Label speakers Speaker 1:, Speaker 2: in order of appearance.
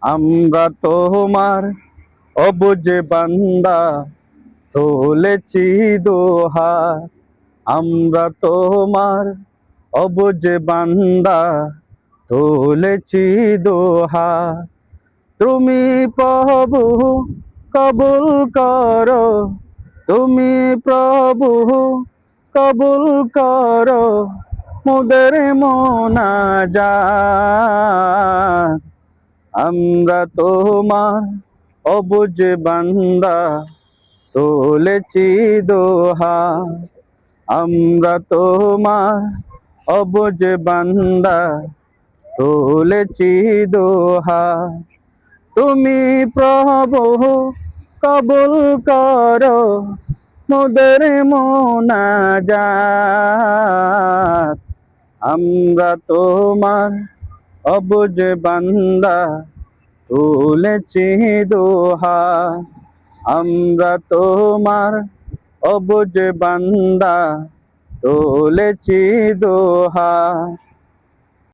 Speaker 1: আমরা তোমার অবুঝ বান্দা, তুলেছি দোহার। আমরা তোমার অবুঝ বান্দা, তুলেছি দোহার। তুমি প্রভু কবুল করো, তুমি প্রভু কবুল করো মোদের মোনাজাত। আমরা তোমার অবুঝ বান্দা, তুলেছি দোহার। আমরা তোমার অবুঝ বান্দা, তুলেছি দোহার। তুমি প্রভু কবুল করো মোদের মোনাজাত। আমরা তোমার অবুঝ বান্দা, তুলেছি দোহার। আমরা তোমার অবুঝ বান্দা, তুলেছি দোহার।